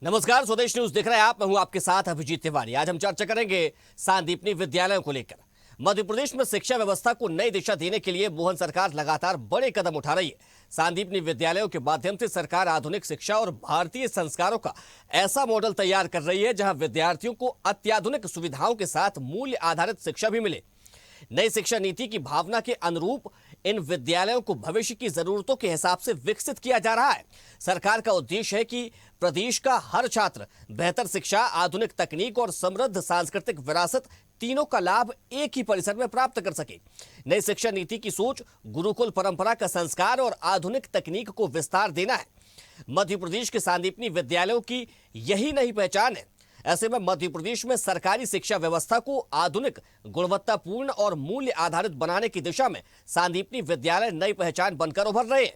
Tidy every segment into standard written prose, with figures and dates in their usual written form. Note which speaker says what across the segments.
Speaker 1: नमस्कार, स्वदेश न्यूज देख रहे हैं आप। मैं हूं आपके साथ अभिजीत तिवारी। आज हम चर्चा करेंगे सांदीपनी विद्यालयों को लेकर। मध्य प्रदेश में शिक्षा व्यवस्था को नई दिशा देने के लिए मोहन सरकार लगातार बड़े कदम उठा रही है। सांदीपनी विद्यालयों के माध्यम से सरकार आधुनिक शिक्षा और भारतीय संस्कारों का ऐसा मॉडल तैयार कर रही है जहां विद्यार्थियों को अत्याधुनिक सुविधाओं के साथ मूल्य आधारित शिक्षा भी मिले। नई शिक्षा नीति की भावना के अनुरूप इन विद्यालयों को भविष्य की जरूरतों के हिसाब से विकसित किया जा रहा है। सरकार का उद्देश्य है कि प्रदेश का हर छात्र बेहतर शिक्षा, आधुनिक तकनीक और समृद्ध सांस्कृतिक विरासत तीनों का लाभ एक ही परिसर में प्राप्त कर सके। नई शिक्षा नीति की सोच गुरुकुल परंपरा का संस्कार और आधुनिक तकनीक को विस्तार देना है। मध्य प्रदेश के सांदीपनी विद्यालयों की यही नई पहचान है। ऐसे में मध्य प्रदेश में सरकारी शिक्षा व्यवस्था को आधुनिक, गुणवत्तापूर्ण और मूल्य आधारित बनाने की दिशा में सांदीपनी विद्यालय नई पहचान बनकर उभर रहे हैं।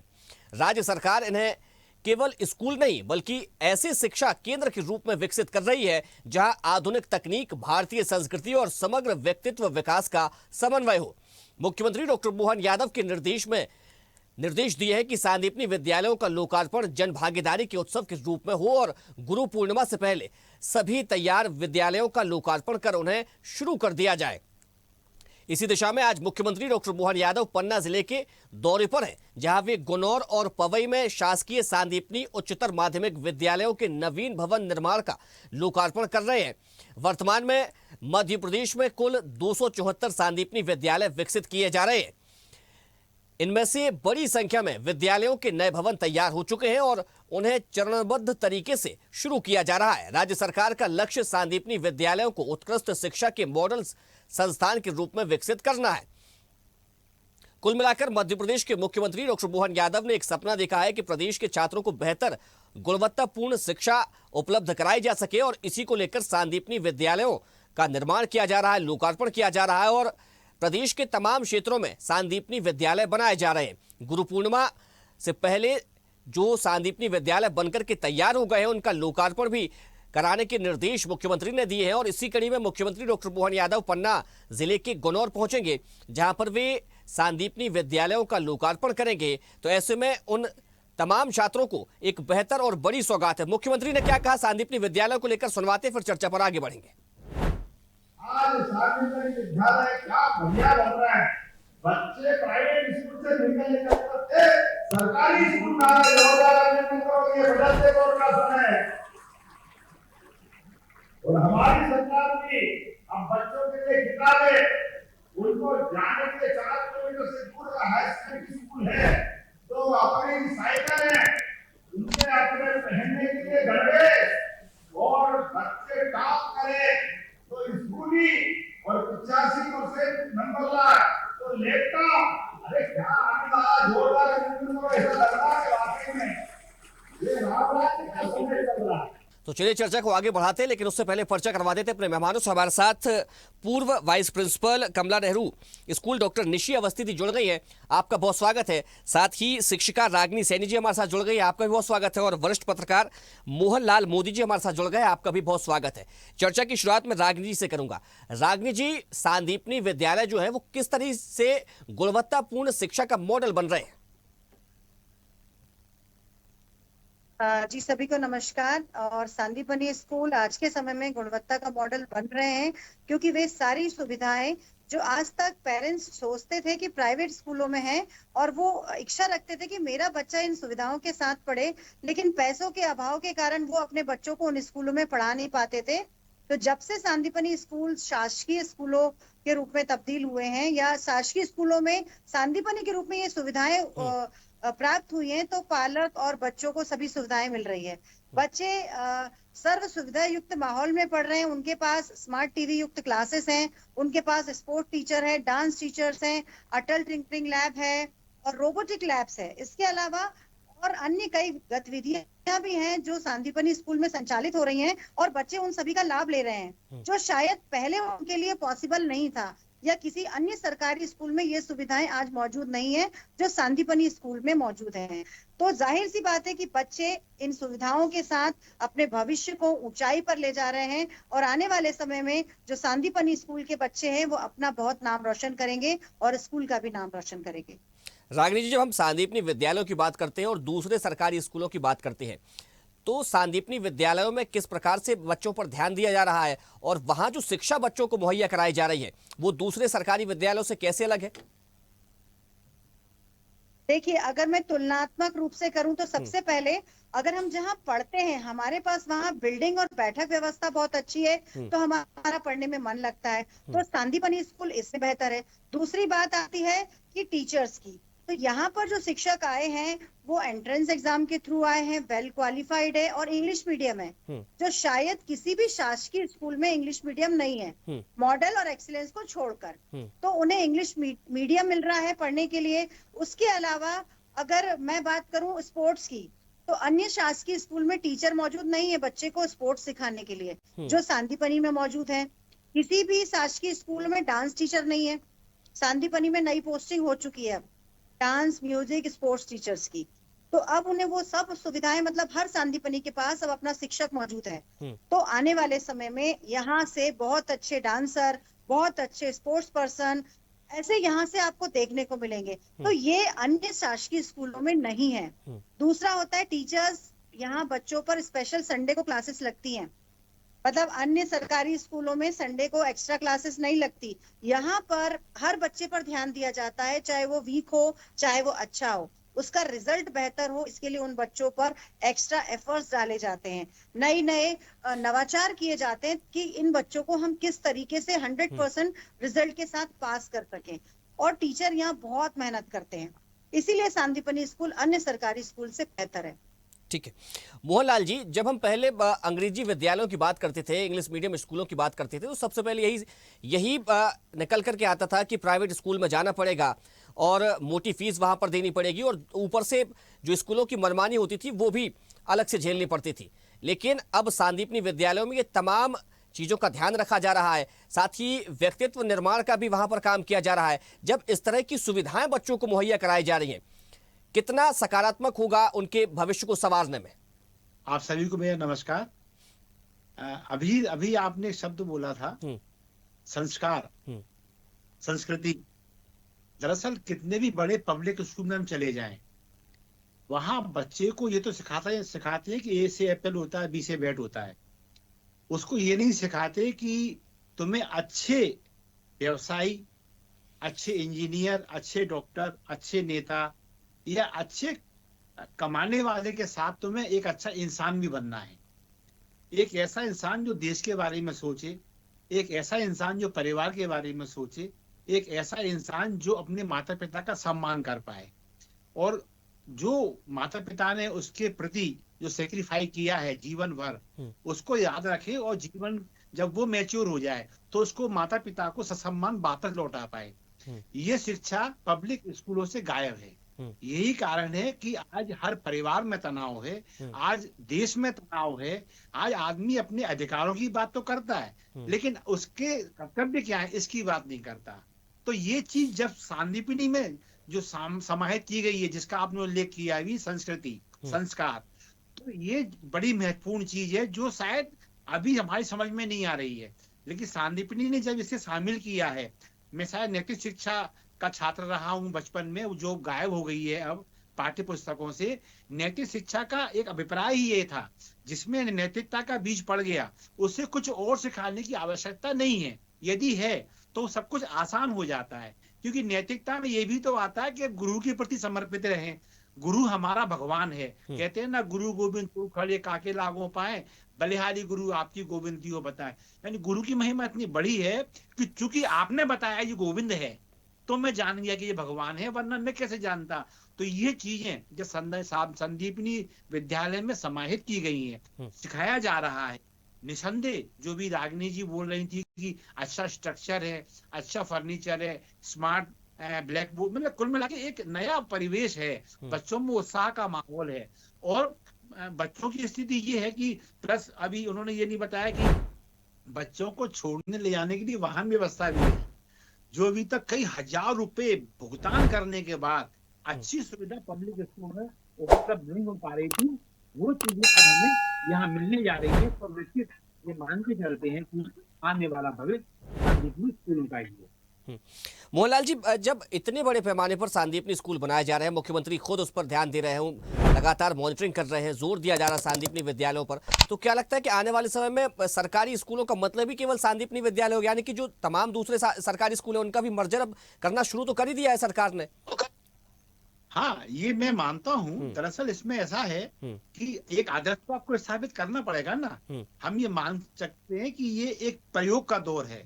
Speaker 1: राज्य सरकार इन्हें केवल स्कूल नहीं बल्कि ऐसे शिक्षा केंद्र के रूप में विकसित कर रही है जहां आधुनिक तकनीक, भारतीय संस्कृति और समग्र व्यक्तित्व विकास का समन्वय हो। मुख्यमंत्री डॉक्टर मोहन यादव के निर्देश दिए हैं कि सांदीपनी विद्यालयों का लोकार्पण जन भागीदारी के उत्सव के रूप में हो और गुरु पूर्णिमा से पहले सभी तैयार विद्यालयों का लोकार्पण कर उन्हें शुरू कर दिया जाए। इसी दिशा में आज मुख्यमंत्री डॉक्टर मोहन यादव पन्ना जिले के दौरे पर हैं, जहां वे गुनौर और पवई में शासकीय सांदीपनी उच्चतर माध्यमिक विद्यालयों के नवीन भवन निर्माण का लोकार्पण कर रहे हैं। वर्तमान में मध्य प्रदेश में कुल 274 सांदीपनी विद्यालय विकसित किए जा रहे हैं। इनमें से बड़ी संख्या में विद्यालयों के नए भवन तैयार हो चुके हैं और उन्हें चरणबद्ध तरीके से शुरू किया जा रहा है। राज्य सरकार का लक्ष्य सांदीपनी विद्यालयों को उत्कृष्ट शिक्षा के मॉडल संस्थान के रूप में विकसित करना है। कुल मिलाकर मध्य प्रदेश के मुख्यमंत्री डॉक्टर मोहन यादव ने एक सपना देखा है कि प्रदेश के छात्रों को बेहतर गुणवत्तापूर्ण शिक्षा उपलब्ध कराई जा सके और इसी को लेकर सांदीपनी विद्यालयों का निर्माण किया जा रहा है, लोकार्पण किया जा रहा है और प्रदेश के तमाम क्षेत्रों में सांदीपनी विद्यालय बनाए जा रहे हैं। गुरु पूर्णिमा से पहले जो सांदीपनी विद्यालय बनकर के तैयार हो गए हैं उनका लोकार्पण भी कराने के निर्देश मुख्यमंत्री ने दिए हैं और इसी कड़ी में मुख्यमंत्री डॉक्टर मोहन यादव पन्ना जिले के गुनौर पहुंचेंगे, जहां पर वे सांदीपनी विद्यालयों का लोकार्पण करेंगे। तो ऐसे में उन तमाम छात्रों को एक बेहतर और बड़ी सौगात है। मुख्यमंत्री ने क्या कहा सांदीपनी विद्यालयों को लेकर सुनवाते, फिर चर्चा पर आगे बढ़ेंगे।
Speaker 2: आज सांदीपनी विद्यालय क्या बढ़िया बन रहा है। बच्चे प्राइवेट स्कूल से निकलने का थे, सरकारी स्कूल में आ रहे। ये बदलते दौर का समय है और हमारी सरकार भी अब बच्चों के लिए किताबें, उनको जाने के लिए 4 किलोमीटर से दूर हाई सेकेंडरी स्कूल है, तो अपनी साइकिल है, उनके अपने पहनने के लिए गणवेश और बच्चे टॉप करें तो स्कूली और 85% नंबर ला तो लैपटॉप। अरे क्या जोरदार ऐसा लग रहा है वाकई में ये राम राज्य का समय चल रहा है।
Speaker 1: तो चलिए चर्चा को आगे बढ़ाते हैं, लेकिन उससे पहले परिचय करवा देते अपने मेहमानों से। हमारे साथ पूर्व वाइस प्रिंसिपल कमला नेहरू स्कूल डॉक्टर निशी अवस्थी जी जुड़ गई है, आपका बहुत स्वागत है। साथ ही शिक्षिका रागिनी सैनी जी हमारे साथ जुड़ गई है, आपका भी बहुत स्वागत है। और वरिष्ठ पत्रकार मोहन लाल मोदी जी हमारे साथ जुड़ गए, आपका भी बहुत स्वागत है। चर्चा की शुरुआत में रागिनी जी से करूंगा। रागिनी जी, सांदीपनी विद्यालय जो है वो किस तरह से गुणवत्तापूर्ण शिक्षा का मॉडल बन रहे हैं?
Speaker 3: जी सभी को नमस्कार। और सांदीपनी स्कूल आज के समय में गुणवत्ता का मॉडल बन रहे हैं, क्योंकि वे सारी सुविधाएं जो आज तक पेरेंट्स सोचते थे कि प्राइवेट स्कूलों में है और वो इच्छा रखते थे कि मेरा बच्चा इन सुविधाओं के साथ पढ़े, लेकिन पैसों के अभाव के कारण वो अपने बच्चों को उन स्कूलों में पढ़ा नहीं पाते थे। तो जब से सांदीपनी स्कूल शासकीय स्कूलों के रूप में तब्दील हुए हैं या शासकीय स्कूलों में सांदीपनी के रूप में ये सुविधाएं प्राप्त हुई हैं, तो पालक और बच्चों को सभी सुविधाएं मिल रही है। बच्चे सर्व सुविधा युक्त माहौल में पढ़ रहे हैं। उनके पास स्मार्ट टीवी युक्त क्लासेस हैं, उनके पास स्पोर्ट टीचर है, डांस टीचर्स हैं, अटल टिंकरिंग लैब है और रोबोटिक लैब्स है। इसके अलावा और अन्य कई गतिविधियां भी हैं जो सांदीपनी स्कूल में संचालित हो रही हैं और बच्चे उन सभी का लाभ ले रहे हैं, जो शायद पहले उनके लिए पॉसिबल नहीं था या किसी अन्य सरकारी स्कूल में ये सुविधाएं आज मौजूद नहीं है जो सांदीपनी स्कूल में मौजूद हैं। तो जाहिर सी बात है कि बच्चे इन सुविधाओं के साथ अपने भविष्य को ऊंचाई पर ले जा रहे हैं और आने वाले समय में जो सांदीपनी स्कूल के बच्चे हैं वो अपना बहुत नाम रोशन करेंगे और स्कूल का भी नाम रोशन करेंगे।
Speaker 1: रागिनी जी, जब हम सांदीपनी विद्यालयों की बात करते हैं और दूसरे सरकारी स्कूलों की बात करते हैं तो सांदीपनी विद्यालयों में किस प्रकार से बच्चों पर ध्यान दिया जा रहा है और वहां जो शिक्षा बच्चों को मुहैया कराई जा रही है वो दूसरे सरकारी विद्यालयों से कैसे अलग है?
Speaker 3: देखिए, अगर मैं तुलनात्मक रूप से करूं तो सबसे पहले अगर हम जहां पढ़ते हैं हमारे पास वहां बिल्डिंग और बैठक व्यवस्था बहुत अच्छी है, तो हमारा पढ़ने में मन लगता है। तो सांदीपनी स्कूल इससे बेहतर है। दूसरी बात आती है कि टीचर्स की, तो यहाँ पर जो शिक्षक आए हैं वो एंट्रेंस एग्जाम के थ्रू आए हैं, वेल क्वालिफाइड है और इंग्लिश मीडियम है, जो शायद किसी भी शासकीय स्कूल में इंग्लिश मीडियम नहीं है, मॉडल और एक्सीलेंस को छोड़कर। तो उन्हें इंग्लिश मीडियम मिल रहा है पढ़ने के लिए। उसके अलावा अगर मैं बात करूं स्पोर्ट्स की, तो अन्य शासकीय स्कूल में टीचर मौजूद नहीं है बच्चे को स्पोर्ट्स सिखाने के लिए, जो सांदीपनी में मौजूद है। किसी भी शासकीय स्कूल में डांस टीचर नहीं है। सांदीपनी में नई पोस्टिंग हो चुकी है डांस, म्यूजिक, स्पोर्ट्स टीचर्स की। तो अब उन्हें वो सब सुविधाएं, मतलब हर सांदीपनी के पास अब अपना शिक्षक मौजूद है। तो आने वाले समय में यहाँ से बहुत अच्छे डांसर, बहुत अच्छे स्पोर्ट्स पर्सन ऐसे यहाँ से आपको देखने को मिलेंगे। तो ये अन्य शासकीय स्कूलों में नहीं है। दूसरा होता है टीचर्स, यहाँ बच्चों पर स्पेशल संडे को क्लासेस लगती हैं। मतलब अन्य सरकारी स्कूलों में संडे को एक्स्ट्रा क्लासेस नहीं लगती। यहाँ पर हर बच्चे पर ध्यान दिया जाता है, चाहे वो वीक हो चाहे वो अच्छा हो, उसका रिजल्ट बेहतर हो, इसके लिए उन बच्चों पर एक्स्ट्रा एफर्ट्स डाले जाते हैं। नए नए नवाचार किए जाते हैं कि इन बच्चों को हम किस तरीके से 100% रिजल्ट के साथ पास कर सकें। और टीचर यहाँ बहुत मेहनत करते हैं, इसीलिए सांदीपनी स्कूल अन्य सरकारी स्कूल से बेहतर है।
Speaker 1: ठीक है मोहनलाल जी, जब हम पहले अंग्रेजी विद्यालयों की बात करते थे, इंग्लिश मीडियम स्कूलों की बात करते थे, तो सबसे पहले यही निकल करके आता था कि प्राइवेट स्कूल में जाना पड़ेगा और मोटी फीस वहां पर देनी पड़ेगी और ऊपर से जो स्कूलों की मनमानी होती थी वो भी अलग से झेलनी पड़ती थी। लेकिन अब सांदीपनी विद्यालयों में ये तमाम चीज़ों का ध्यान रखा जा रहा है, साथ ही व्यक्तित्व निर्माण का भी वहां पर काम किया जा रहा है। जब इस तरह की सुविधाएं बच्चों को मुहैया कराई जा रही हैं, कितना सकारात्मक होगा उनके भविष्य को संवारने में?
Speaker 4: आप सभी को मेरा नमस्कार। अभी अभी आपने एक शब्द बोला था, संस्कार, संस्कृति। दरअसल कितने भी बड़े पब्लिक स्कूल में हम चले जाएं, वहां बच्चे को ये तो सिखाते हैं कि ए से एप्पल होता है, बी से बैट होता है। उसको ये नहीं सिखाते कि तुम्हें अच्छे व्यवसायी, अच्छे इंजीनियर, अच्छे डॉक्टर, अच्छे नेता या अच्छे कमाने वाले के साथ तुम्हें एक अच्छा इंसान भी बनना है। एक ऐसा इंसान जो देश के बारे में सोचे, एक ऐसा इंसान जो परिवार के बारे में सोचे, एक ऐसा इंसान जो अपने माता पिता का सम्मान कर पाए और जो माता पिता ने उसके प्रति जो सेक्रीफाई किया है जीवन भर, उसको याद रखे और जीवन जब वो मैच्योर हो जाए तो उसको माता पिता को ससम्मान वापस लौटा पाए। ये शिक्षा पब्लिक स्कूलों से गायब है। यही कारण है कि आज हर परिवार में तनाव है, आज देश में तनाव है। आज आदमी अपने अधिकारों की बात तो करता है, लेकिन उसके कर्तव्य क्या है इसकी बात नहीं करता। तो ये चीज जब सांदीपनी में जो समाहित की गई है, जिसका आपने उल्लेख किया है, संस्कृति, संस्कार, तो ये बड़ी महत्वपूर्ण चीज है जो शायद अभी हमारी समझ में नहीं आ रही है। लेकिन सांदीपनी ने जब इसे शामिल किया है, मैं शायद नैतिक शिक्षा का छात्र रहा हूं बचपन में, जो गायब हो गई है अब पाठ्य पुस्तकों से। नैतिक शिक्षा का एक अभिप्राय ही ये था, जिसमें नैतिकता का बीज पड़ गया, उसे कुछ और सिखाने की आवश्यकता नहीं है। यदि है तो सब कुछ आसान हो जाता है, क्योंकि नैतिकता में ये भी तो आता है कि गुरु के प्रति समर्पित रहें। गुरु हमारा भगवान है। कहते हैं ना, गुरु गोविंद तू खड़े काके लागो पाए, बलिहारी गुरु आपकी गोविंदी हो बताए। यानी गुरु की महिमा इतनी बड़ी है कि चूंकि आपने बताया ये गोविंद है तो मैं जान गया कि ये भगवान है, वरना मैं कैसे जानता। तो ये चीजें जो संदीपनी विद्यालय में समाहित की गई हैं, सिखाया जा रहा है। निसंदेह जो भी रागिनी जी बोल रही थी कि अच्छा स्ट्रक्चर है, अच्छा फर्नीचर है, स्मार्ट ब्लैक बोर्ड, मतलब कुल मिला के एक नया परिवेश है, बच्चों में उत्साह का माहौल है। और बच्चों की स्थिति ये है कि प्लस अभी उन्होंने ये नहीं बताया कि बच्चों को छोड़ने ले जाने के लिए वाहन व्यवस्था भी है, जो अभी तक कई हजार रुपए भुगतान करने के बाद अच्छी सुविधा पब्लिक स्कूल में उपलब्ध नहीं हो पा रही थी, वो चीजें अब हमें यहाँ मिलने जा रही है। तो निश्चित ये मान के चलते हैं कि आने वाला भविष्य स्कूलों का ही है।
Speaker 1: मोहनलाल जी, जब इतने बड़े पैमाने पर सांदीपनी स्कूल बनाए जा रहे हैं, मुख्यमंत्री खुद उस पर ध्यान दे रहे हैं, लगातार मॉनिटरिंग कर रहे हैं, जोर दिया जा रहा है सांदीपनी विद्यालयों पर, तो क्या लगता है कि आने वाले समय में सरकारी स्कूलों का मतलब ही केवल सांदीपनी विद्यालय हो, यानी कि जो तमाम दूसरे सरकारी स्कूल हैं उनका भी मर्जर अब करना शुरू तो कर ही दिया है सरकार ने?
Speaker 4: हाँ, ये मैं मानता हूँ। दरअसल इसमें ऐसा है कि एक आदर्श तो आपको स्थापित करना पड़ेगा ना। हम ये मान सकते हैं कि ये एक प्रयोग का दौर है।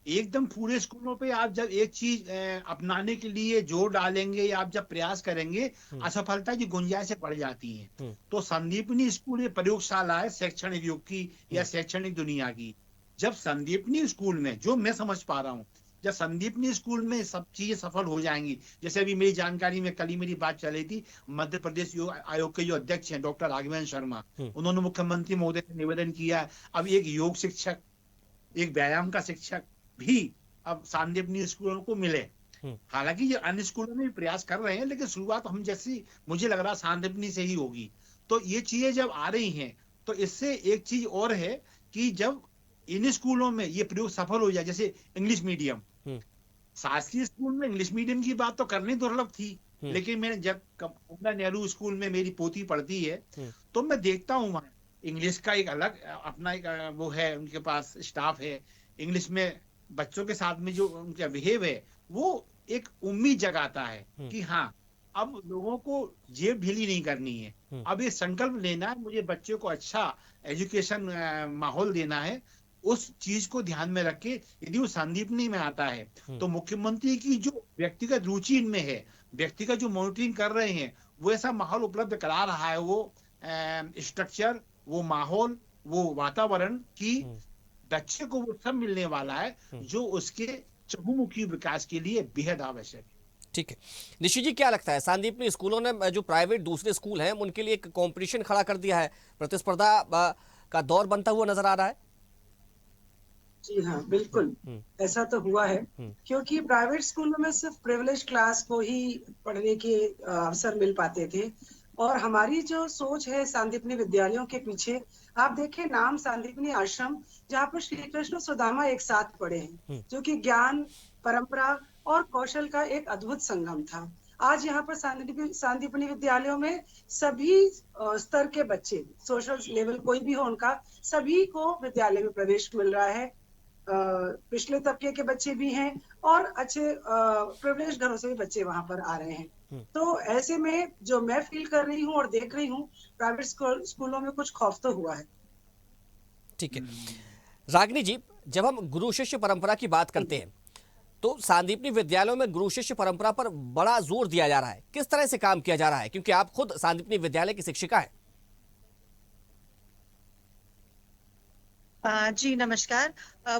Speaker 4: एकदम पूरे स्कूलों पे आप जब एक चीज अपनाने के लिए जोर डालेंगे या आप जब प्रयास करेंगे, असफलता की गुंजाइशें बढ़ जाती हैं। तो संदीपनी स्कूल ये प्रयोगशाला है शैक्षणिक युग की या शैक्षणिक दुनिया की। जब संदीपनी स्कूल में, जो मैं समझ पा रहा हूँ, जब संदीपनी स्कूल में सब चीजें सफल हो जाएंगी, जैसे अभी मेरी जानकारी में कल ही मेरी बात चली थी, मध्य प्रदेश योग आयोग के जो अध्यक्ष हैं डॉक्टर राघवेंद्र शर्मा, उन्होंने मुख्यमंत्री महोदय से निवेदन किया अब एक योग शिक्षक, एक व्यायाम का शिक्षक भी अब सांदीपनी स्कूलों को मिले। हालांकि ये अन्य स्कूलों में भी प्रयास कर रहे हैं, लेकिन शुरुआत हम जैसी मुझे लग रहा सांदीपनी से ही होगी। तो ये चीजें जब आ रही हैं तो इससे एक चीज और है कि जब इन स्कूलों में ये प्रयोग सफल हो जाए, जैसे इंग्लिश मीडियम, शासकीय स्कूल में इंग्लिश मीडियम की बात तो करनी दुर्लभ थी, लेकिन मैंने जब कमला नेहरू स्कूल में मेरी पोती पढ़ती है तो मैं देखता हूँ वहाँ इंग्लिश का एक अलग अपना एक वो है, उनके पास स्टाफ है। इंग्लिश में बच्चों के साथ में जो उनका बिहेव है वो एक उम्मीद जगाता है कि हाँ, अब लोगों को जेब ढीली नहीं करनी है, अब ये संकल्प लेना है, मुझे बच्चों को अच्छा एजुकेशन माहौल देना है। उस चीज को ध्यान में रख के यदि वो संदीपनी में आता है तो मुख्यमंत्री की जो व्यक्तिगत रुचि इनमें है, व्यक्तिगत जो मॉनिटरिंग कर रहे हैं, वो ऐसा माहौल उपलब्ध करा रहा है, वो स्ट्रक्चर, वो माहौल, वो वातावरण की बच्चे को वो सब मिलने वाला है जो उसके चहुमुखी विकास के लिए बेहद आवश्यक है।
Speaker 1: ठीक है, निशी जी, क्या लगता है सांदीपनी स्कूलों ने जो प्राइवेट दूसरे स्कूल हैं उनके लिए एक कंपटीशन खड़ा कर दिया है, प्रतिस्पर्धा का दौर बनता हुआ नजर आ रहा है?
Speaker 5: जी हाँ, बिल्कुल ऐसा तो हुआ है, क्योंकि प्राइवेट स्कूलों में सिर्फ प्रिविलेज क्लास को ही पढ़ने के अवसर मिल पाते थे। और हमारी जो सोच है सांदीपनी विद्यालयों के पीछे, आप देखें नाम सांदीपनी आश्रम, जहाँ पर श्री कृष्ण सुदामा एक साथ पढ़े हैं, जो कि ज्ञान, परंपरा और कौशल का एक अद्भुत संगम था। आज यहाँ पर सांदीपनी विद्यालयों में सभी स्तर के बच्चे, सोशल लेवल कोई भी हो उनका, सभी को विद्यालय में प्रवेश मिल रहा है। पिछले तबके के बच्चे भी हैं और अच्छे प्रिविलेज घरों से भी बच्चे वहां पर आ रहे हैं। तो ऐसे में जो मैं फील कर रही हूँ और देख रही हूँ, प्राइवेट स्कूलों में कुछ खौफ तो हुआ है।
Speaker 1: ठीक है, रागिनी जी, जब हम गुरु शिष्य परंपरा की बात करते हैं तो सांदीपनी विद्यालयों में गुरु शिष्य परंपरा पर बड़ा जोर दिया जा रहा है, किस तरह से काम किया जा रहा है, क्योंकि आप खुद सांदीपनी विद्यालय की शिक्षिका हैं?
Speaker 3: जी नमस्कार।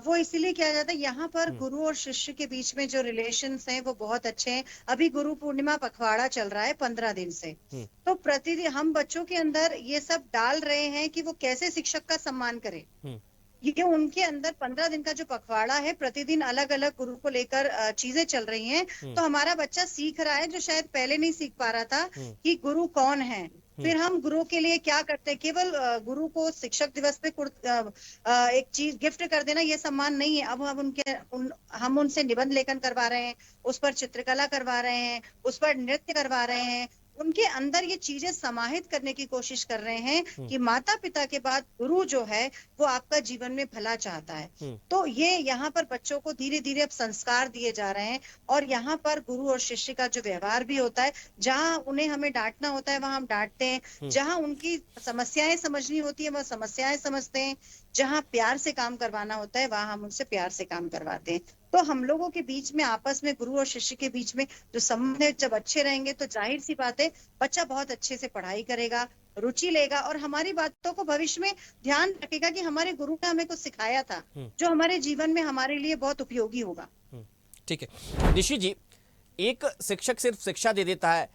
Speaker 3: वो इसीलिए किया जाता है, यहाँ पर गुरु और शिष्य के बीच में जो रिलेशंस हैं वो बहुत अच्छे हैं। अभी गुरु पूर्णिमा पखवाड़ा चल रहा है 15 दिन से, तो प्रतिदिन हम बच्चों के अंदर ये सब डाल रहे हैं कि वो कैसे शिक्षक का सम्मान करें। ये उनके अंदर 15 दिन का जो पखवाड़ा है, प्रतिदिन अलग अलग गुरु को लेकर चीजें चल रही हैं, तो हमारा बच्चा सीख रहा है जो शायद पहले नहीं सीख पा रहा था कि गुरु कौन है। फिर हम गुरु के लिए क्या करते हैं, केवल गुरु को शिक्षक दिवस पे एक चीज गिफ्ट कर देना ये सम्मान नहीं है। अब हम उनसे निबंध लेखन करवा रहे हैं, उस पर चित्रकला करवा रहे हैं, उस पर नृत्य करवा रहे हैं, उनके अंदर ये चीजें समाहित करने की कोशिश कर रहे हैं कि माता पिता के बाद गुरु जो है वो आपका जीवन में भला चाहता है। तो ये यहाँ पर बच्चों को धीरे धीरे अब संस्कार दिए जा रहे हैं, और यहाँ पर गुरु और शिष्य का जो व्यवहार भी होता है, जहाँ उन्हें हमें डांटना होता है वहां हम डांटते हैं, जहाँ उनकी समस्याएं समझनी होती है वह समस्याएं समझते हैं, जहाँ प्यार से काम करवाना होता है वहां हम उनसे प्यार से काम करवाते हैं। तो हम लोगों के बीच में, आपस में, गुरु और शिष्य के बीच में जो संबंध है जब अच्छे रहेंगे तो जाहिर सी बात है बच्चा बहुत अच्छे से पढ़ाई करेगा, रुचि लेगा और हमारी बातों को भविष्य में ध्यान रखेगा कि हमारे गुरु ने हमें कुछ सिखाया था जो हमारे जीवन में हमारे लिए बहुत उपयोगी होगा।
Speaker 1: ठीक है, निशी जी, एक शिक्षक सिर्फ शिक्षा दे देता है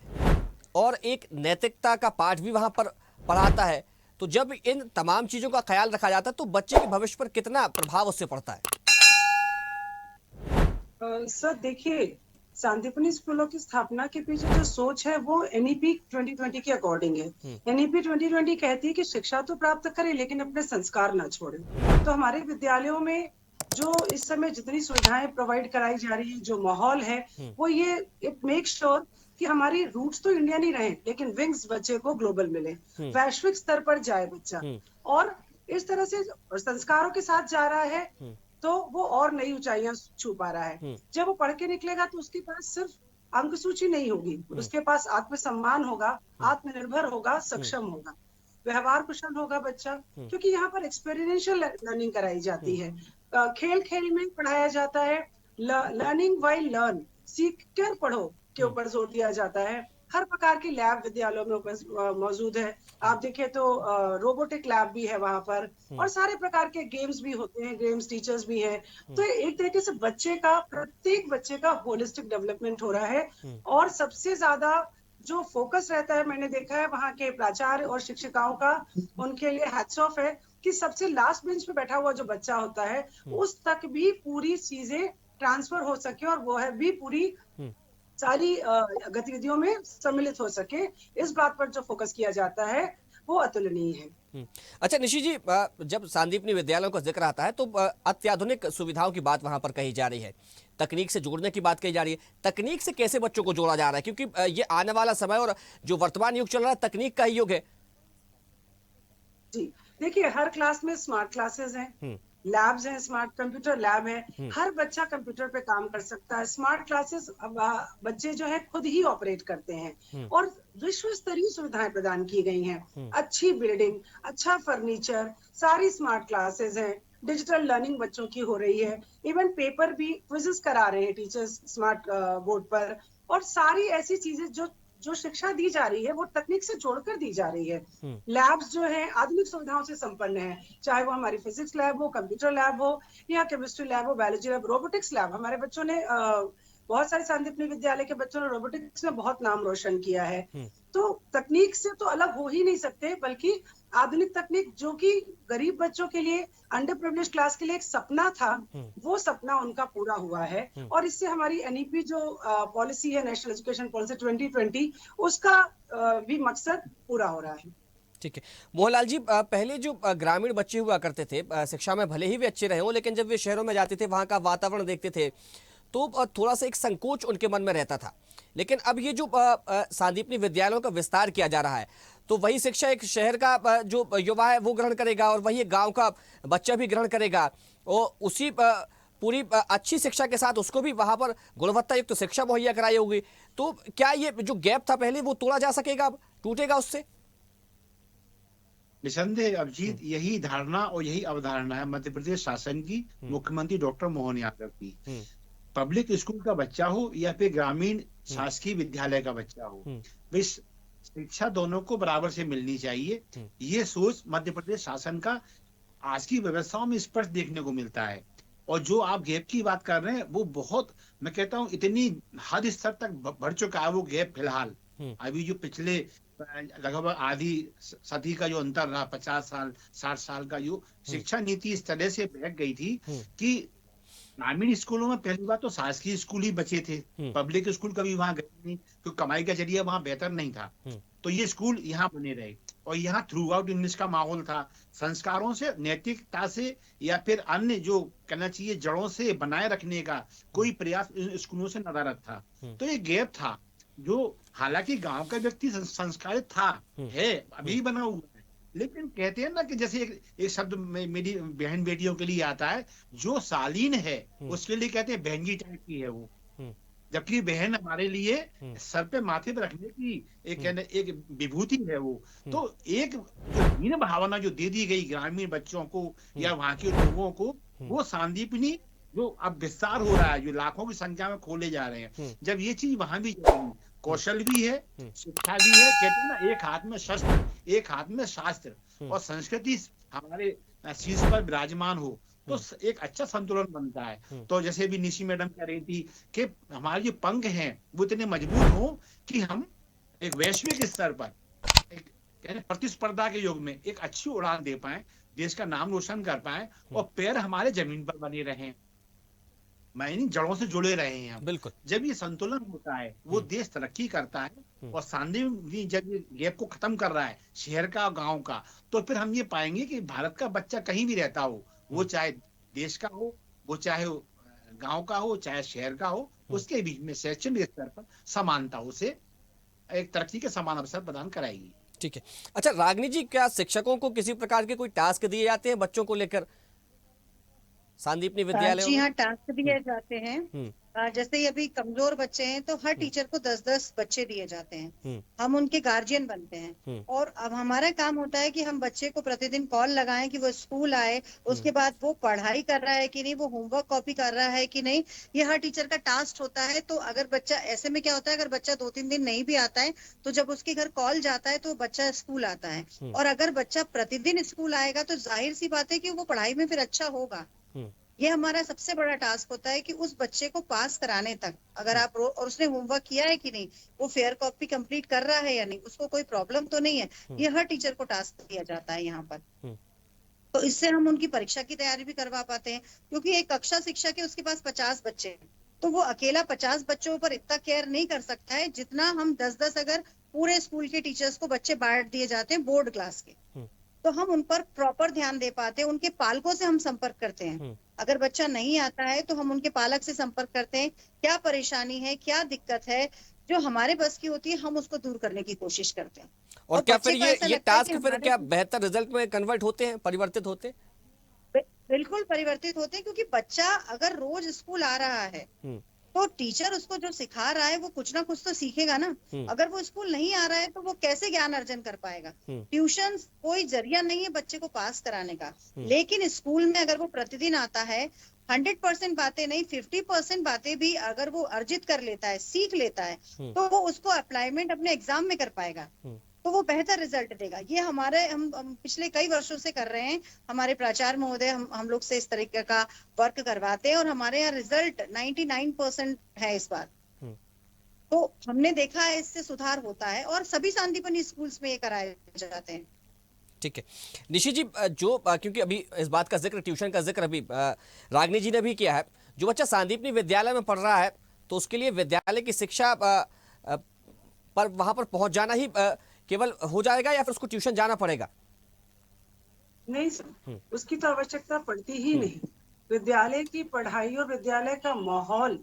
Speaker 1: और एक नैतिकता का पाठ भी वहां पर पढ़ाता है, तो जब इन तमाम चीजों का ख्याल रखा जाता है तो बच्चे के भविष्य पर कितना प्रभाव उससे पड़ता है?
Speaker 5: सर देखिए, सांदीपनी स्कूलों की स्थापना के पीछे जो सोच है वो NEP 2020 के अकॉर्डिंग है। NEP 2020 कहती है कि शिक्षा तो प्राप्त करें लेकिन अपने संस्कार ना छोड़ें। तो हमारे विद्यालयों में जो इस समय जितनी सुविधाएं प्रोवाइड कराई जा रही है, जो माहौल है, वो ये इट मेक श्योर कि हमारी रूट्स तो इंडियन ही रहे, लेकिन विंग्स बच्चे को ग्लोबल मिले, वैश्विक स्तर पर जाए बच्चा, और इस तरह से संस्कारों के साथ जा रहा है तो वो और नई ऊंचाइयां छू पा रहा है। जब वो पढ़ के निकलेगा तो उसके पास सिर्फ अंक सूची नहीं होगी, उसके पास आत्मसम्मान होगा, आत्मनिर्भर होगा, सक्षम होगा, व्यवहार कुशल होगा बच्चा, क्योंकि यहाँ पर एक्सपेरिमेंशियल लर्निंग कराई जाती है, खेल खेल में पढ़ाया जाता है, लर्निंग वाइल लर्न, सीख कर पढ़ो के ऊपर जोर दिया जाता है। हर प्रकार की लैब विद्यालयों में मौजूद है। आप देखें तो रोबोटिक लैब भी है वहां पर, और सारे प्रकार के गेम्स भी होते हैं, गेम्स टीचर्स भी हैं। तो एक तरीके से प्रत्येक बच्चे का होलिस्टिक डेवलपमेंट हो रहा है। और सबसे ज्यादा जो फोकस रहता है, मैंने देखा है वहाँ के प्राचार्य और शिक्षिकाओं का, उनके लिए हैट्स ऑफ है कि सबसे लास्ट बेंच पे बैठा हुआ जो बच्चा होता है उस तक भी पूरी चीजें ट्रांसफर हो सके और वो है भी पूरी सारी गतिविधियों में सम्मिलित हो सके, इस बात पर जो फोकस किया जाता है वो अतुलनीय है।
Speaker 1: अच्छा निशी जी, जब सांदीपनी विद्यालयों का जिक्र आता है तो अत्याधुनिक सुविधाओं की बात वहां पर कही जा रही है, तकनीक से जोड़ने की बात कही जा रही है। तकनीक से कैसे बच्चों को जोड़ा जा रहा है, क्योंकि ये आने वाला समय और जो वर्तमान युग चल रहा है तकनीक का ही युग है।
Speaker 5: जी देखिए, हर क्लास में स्मार्ट क्लासेस हैं, लैब्स हैं, स्मार्ट कंप्यूटर लैब है, हर बच्चा कंप्यूटर पे काम कर सकता है। स्मार्ट क्लासेस बच्चे जो है खुद ही ऑपरेट करते हैं, और विश्व स्तरीय सुविधाएं प्रदान की गई हैं, अच्छी बिल्डिंग, अच्छा फर्नीचर, सारी स्मार्ट क्लासेस हैं, डिजिटल लर्निंग बच्चों की हो रही है, इवन पेपर भी क्विजेस करा रहे हैं टीचर्स स्मार्ट बोर्ड पर, और सारी ऐसी चीजें जो शिक्षा दी जा रही है वो तकनीक से जोड़कर दी जा रही है। लैब्स जो है आधुनिक सुविधाओं से संपन्न है, चाहे वो हमारी फिजिक्स लैब हो, कंप्यूटर लैब हो, या केमिस्ट्री लैब हो, बायोलॉजी लैब, रोबोटिक्स लैब। हमारे बच्चों ने बहुत सारे सांदीपनी विद्यालय के बच्चों ने रोबोटिक्स में बहुत नाम रोशन किया है। तो तकनीक से तो अलग हो ही नहीं सकते, बल्कि आधुनिक तकनीक जो कि गरीब बच्चों के लिए, अंडर प्रिविलेज क्लास के लिए एक सपना था, वो सपना उनका पूरा हुआ है। और इससे हमारी एनईपी जो पॉलिसी है, नेशनल एजुकेशन पॉलिसी 2020, उसका भी मकसद पूरा हो रहा है।
Speaker 1: ठीक है मोहनलाल जी, पहले जो ग्रामीण बच्चे हुआ करते थे, शिक्षा में भले ही वे अच्छे रहे हों, लेकिन जब वे शहरों में जाते थे, वहाँ का वातावरण देखते थे तो थोड़ा सा एक संकोच उनके मन में रहता था। लेकिन अब ये जो सांदीपनी विद्यालयों का विस्तार किया जा रहा है, तो वही शिक्षा एक शहर का जो युवा है वो ग्रहण करेगा, और वही गांव का बच्चा भी ग्रहण करेगा, और उसी पूरी अच्छी शिक्षा के साथ उसको भी वहां पर गुणवत्ता युक्त शिक्षा मुहैया कराई होगी। तो क्या ये जो गैप था पहले वो तोड़ा जा सकेगा, अब टूटेगा उससे?
Speaker 4: निसंदेह अभिजीत, यही धारणा और यही अवधारणा है मध्य प्रदेश शासन की, मुख्यमंत्री डॉक्टर मोहन यादव की। पब्लिक स्कूल का बच्चा हो या फिर ग्रामीण शासकीय विद्यालय का बच्चा हो, शिक्षा दोनों को बराबर से मिलनी चाहिए। ये सोच मध्य प्रदेश शासन का आज की व्यवस्थाओं में स्पष्ट देखने को मिलता है। और जो आप गैप की बात कर रहे हैं वो बहुत, मैं कहता हूँ, इतनी हद स्तर तक बढ़ चुका है वो गैप। फिलहाल अभी जो पिछले लगभग आधी सदी का जो अंतर रहा, 50 साल 60 साल का, जो शिक्षा नीति इस तरह से बहक गई थी कि ग्रामीण स्कूलों में पहली बात तो शासकीय स्कूल ही बचे थे, पब्लिक स्कूल कभी वहां गए नहीं, क्योंकि कमाई का जरिया वहां बेहतर नहीं था। तो ये स्कूल यहाँ बने रहे, और यहाँ थ्रू आउट इंग्लिश का माहौल था। संस्कारों से, नैतिकता से, या फिर अन्य जो कहना चाहिए जड़ों से बनाए रखने का कोई प्रयास स्कूलों से नदारद था। तो ये गैप था, जो हालांकि गांव का व्यक्ति संस्कारित था, है, अभी बना हुआ है, लेकिन कहते हैं ना कि जैसे एक शब्द मेरी बहन बेटियों के लिए आता है, जो शालीन है उसके लिए कहते हैं बहनगी टाइप की है वो, जबकि बहन हमारे लिए सर पे माथे पे रखने की एक विभूति है वो। तो एक हीन भावना जो दे दी गई ग्रामीण बच्चों को या वहां के लोगों को, वो सांदीपनी जो अब विस्तार हो रहा है, जो लाखों की संख्या में खोले जा रहे हैं, जब ये चीज वहां भी कौशल भी है, शिक्षा भी है, कहते हैं ना, एक हाथ में शस्त्र, एक हाथ में शास्त्र, और संस्कृति हमारे शीर्ष पर विराजमान हो, तो एक अच्छा संतुलन बनता है। तो जैसे भी निशी मैडम कह रही थी कि हमारे जो पंख हैं वो इतने मजबूत हो कि हम एक वैश्विक स्तर पर एक प्रतिस्पर्धा के युग में एक अच्छी उड़ान दे पाए, देश का नाम रोशन कर पाए, और पैर हमारे जमीन पर बने रहें, मायनी जड़ों से जुड़े रहे हैं हम।
Speaker 1: बिल्कुल,
Speaker 4: जब ये संतुलन होता है वो देश तरक्की करता है। और सांदीपनी जब ये गैप को खत्म कर रहा है शहर का, गांव का, तो फिर हम ये पाएंगे कि भारत का बच्चा कहीं भी रहता हो, वो चाहे देश का हो, वो चाहे गांव का हो चाहे शहर का हो, उसके बीच में शैक्षणिक स्तर पर समानता उसे एक तरक्की के समान अवसर प्रदान कराएगी।
Speaker 1: ठीक है। अच्छा रागिनी जी, क्या शिक्षकों को किसी प्रकार के कोई टास्क दिए जाते हैं बच्चों को लेकर सांदीपनी विद्यालयों
Speaker 3: जी
Speaker 1: में?
Speaker 3: हाँ, टास्क दिए जाते हैं। जैसे ही अभी कमजोर बच्चे हैं तो हर टीचर को 10-10 बच्चे दिए जाते हैं। हम उनके गार्जियन बनते हैं और अब हमारा काम होता है कि हम बच्चे को प्रतिदिन कॉल लगाएं कि वो स्कूल आए, उसके बाद वो पढ़ाई कर रहा है कि नहीं, वो होमवर्क कॉपी कर रहा है कि नहीं, ये हर टीचर का टास्क होता है। तो अगर बच्चा ऐसे में क्या होता है, अगर बच्चा 2-3 दिन नहीं भी आता है तो जब उसके घर कॉल जाता है तो बच्चा स्कूल आता है। और अगर बच्चा प्रतिदिन स्कूल आएगा तो जाहिर सी बात है कि वो पढ़ाई में फिर अच्छा होगा। ये हमारा सबसे बड़ा टास्क होता है कि उस बच्चे को पास कराने तक, अगर आप और उसने होमवर्क किया है कि नहीं, वो फेयर कॉपी कंप्लीट कर रहा है या नहीं, उसको कोई प्रॉब्लम तो नहीं है, ये हर टीचर को टास्क दिया जाता है यहाँ पर। तो इससे हम उनकी परीक्षा की तैयारी भी करवा पाते हैं, क्योंकि एक कक्षा शिक्षक है, उसके पास 50 बच्चे हैं, तो वो अकेला 50 बच्चों पर इतना केयर नहीं कर सकता है जितना हम 10-10 अगर पूरे स्कूल के टीचर्स को बच्चे बांट दिए जाते हैं बोर्ड क्लास के, तो हम उन पर प्रॉपर ध्यान दे पाते हैं। उनके पालकों से हम संपर्क करते हैं। अगर बच्चा नहीं आता है तो हम उनके पालक से संपर्क करते हैं, क्या परेशानी है, क्या दिक्कत है, जो हमारे बस की होती है हम उसको दूर करने की कोशिश करते हैं।
Speaker 1: और क्या फिर
Speaker 3: बच्चे को ऐसा
Speaker 1: ये
Speaker 3: लगता है
Speaker 1: टास्क
Speaker 3: कि
Speaker 1: फिर
Speaker 3: हमारे
Speaker 1: क्या बेहतर रिजल्ट में कन्वर्ट होते हैं, परिवर्तित होते हैं?
Speaker 3: बिल्कुल परिवर्तित होते हैं, क्योंकि बच्चा अगर रोज स्कूल आ रहा है तो टीचर उसको जो सिखा रहा है वो कुछ ना कुछ तो सीखेगा ना। अगर वो स्कूल नहीं आ रहा है तो वो कैसे ज्ञान अर्जन कर पाएगा। ट्यूशन कोई जरिया नहीं है बच्चे को पास कराने का, लेकिन स्कूल में अगर वो प्रतिदिन आता है, 100% बातें नहीं, 50% बातें भी अगर वो अर्जित कर लेता है, सीख लेता है, तो वो उसको अप्लाईमेंट अपने एग्जाम में कर पाएगा, तो वो बेहतर रिजल्ट देगा। ये हमारे हम पिछले कई वर्षों से कर रहे हैं। हमारे प्राचार्य महोदय हम लोग से इस तरीके का वर्क करवाते हैं और हमारे यहाँ रिजल्ट 99% है इस बार। तो हमने देखा है इससे सुधार होता है और सभी सांदीपनी स्कूल्स में ये कराए जाते हैं।
Speaker 1: ठीक है निशि जी, जो क्योंकि अभी इस बात का जिक्र, ट्यूशन का जिक्र अभी रागिनी जी ने भी किया है, जो बच्चा सांदीपनी विद्यालय में पढ़ रहा है तो उसके लिए विद्यालय की शिक्षा पर वहां पर पहुंच जाना ही केवल हो जाएगा या फिर उसको ट्यूशन जाना पड़ेगा?
Speaker 5: नहीं सर, उसकी तो आवश्यकता पड़ती ही नहीं। विद्यालय की पढ़ाई और विद्यालय का माहौल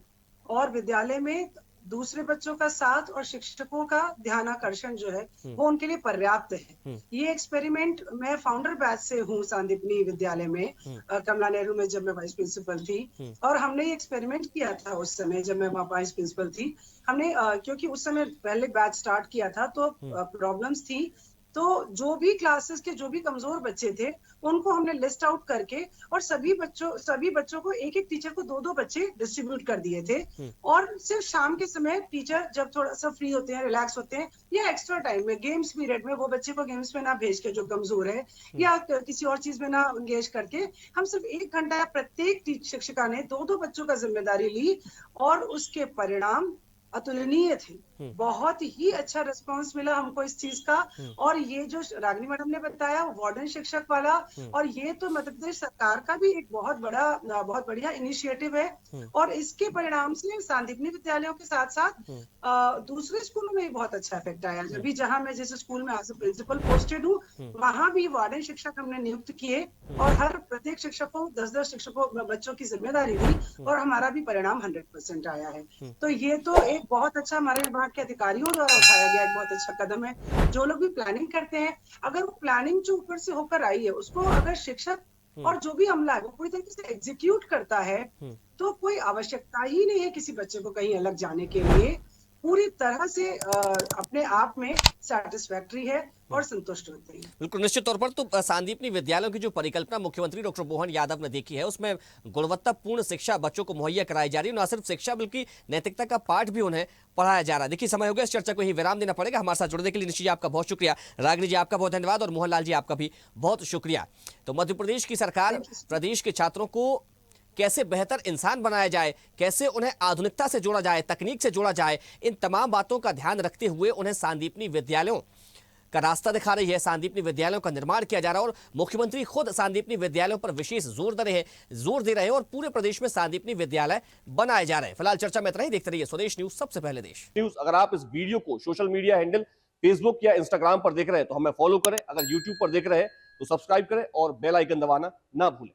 Speaker 5: और विद्यालय में दूसरे बच्चों का साथ और शिक्षकों का ध्यानाकर्षण जो है वो उनके लिए पर्याप्त है। ये एक्सपेरिमेंट मैं फाउंडर बैच से हूँ सांदीपनी विद्यालय में, कमला नेहरू में जब मैं वाइस प्रिंसिपल थी, और हमने ये एक्सपेरिमेंट किया था उस समय जब मैं वहाँ वाइस प्रिंसिपल थी। हमने क्योंकि उस समय पहले बैच स्टार्ट किया था तो प्रॉब्लम्स थी, तो जो भी क्लासेस के जो भी कमजोर बच्चे थे उनको हमने लिस्ट आउट करके और सभी बच्चों को एक एक टीचर को 2-2 बच्चे डिस्ट्रीब्यूट कर दिए थे। और सिर्फ शाम के समय टीचर जब थोड़ा सा फ्री होते हैं, रिलैक्स होते हैं, या एक्स्ट्रा टाइम में गेम्स पीरियड में वो बच्चे को गेम्स में ना भेज के जो कमजोर है या किसी और चीज में ना एंगेज करके, हम सिर्फ 1 घंटा प्रत्येक शिक्षिका ने 2-2 बच्चों का जिम्मेदारी ली और उसके परिणाम अतुलनीय थे। बहुत ही अच्छा रिस्पांस मिला हमको इस चीज का। और ये जो रागिनी मैडम ने बताया वार्डन शिक्षक वाला, और ये तो मध्य प्रदेश सरकार का भी एक बहुत बढ़िया इनिशिएटिव है। और इसके परिणाम से सांदीपनी विद्यालयों के साथ साथ दूसरे स्कूलों में भी बहुत अच्छा इफेक्ट आया। अभी जहाँ मैं जिस स्कूल में एज ए प्रिंसिपल पोस्टेड हूँ, वहां भी वार्डन शिक्षक हमने नियुक्त किए और हर प्रत्येक शिक्षक को 10-10 शिक्षकों बच्चों की जिम्मेदारी दी और हमारा भी परिणाम 100% आया है। तो ये तो एक बहुत अच्छा हमारे विभाग के अधिकारियों द्वारा उठाया गया एक बहुत अच्छा कदम है। जो लोग भी प्लानिंग करते हैं, अगर वो प्लानिंग जो ऊपर से होकर आई है उसको अगर शिक्षक और जो भी अमला है वो पूरी तरीके से एग्जीक्यूट करता है, तो कोई आवश्यकता ही नहीं है किसी बच्चे को कहीं अलग जाने के लिए। पूरी तरह से अपने आप में सैटिस्फैक्टरी है और संतुष्ट होते हैं।
Speaker 1: बिल्कुल निश्चित तौर पर। तो सांदीपनी विद्यालयों की जो परिकल्पना मुख्यमंत्री डॉक्टर मोहन यादव ने देखी है उसमें गुणवत्तापूर्ण शिक्षा बच्चों को मुहैया कराई जा रही है। न सिर्फ शिक्षा बल्कि नैतिकता का पाठ भी उन्हें पढ़ाया जा रहा है। देखिए समय हो गया, इस चर्चा को यही विराम देना पड़ेगा। हमारे साथ जुड़ने के लिए निशि जी आपका बहुत शुक्रिया, रागिनी जी आपका बहुत धन्यवाद और मोहनलाल जी आपका भी बहुत शुक्रिया। तो मध्य प्रदेश की सरकार प्रदेश के छात्रों को कैसे बेहतर इंसान बनाया जाए, कैसे उन्हें आधुनिकता से जोड़ा जाए, तकनीक से जोड़ा जाए, इन तमाम बातों का ध्यान रखते हुए उन्हें सांदीपनी विद्यालयों का रास्ता दिखा रही है। सांदीपनी विद्यालयों का निर्माण किया जा रहा है और मुख्यमंत्री खुद सांदीपनी विद्यालयों पर विशेष जोर दे रहे हैं और पूरे प्रदेश में सांदीपनी विद्यालय बनाए जा रहे हैं। फिलहाल चर्चा में इतना ही। देखते रहिए स्वदेश न्यूज, सबसे पहले देश न्यूज। अगर आप इस वीडियो को सोशल मीडिया हैंडल फेसबुक या इंस्टाग्राम पर देख रहे हैं तो हमें फॉलो करें। अगर यूट्यूब पर देख रहे हैं तो सब्सक्राइब करें और बेल आइकन दबाना ना भूलें।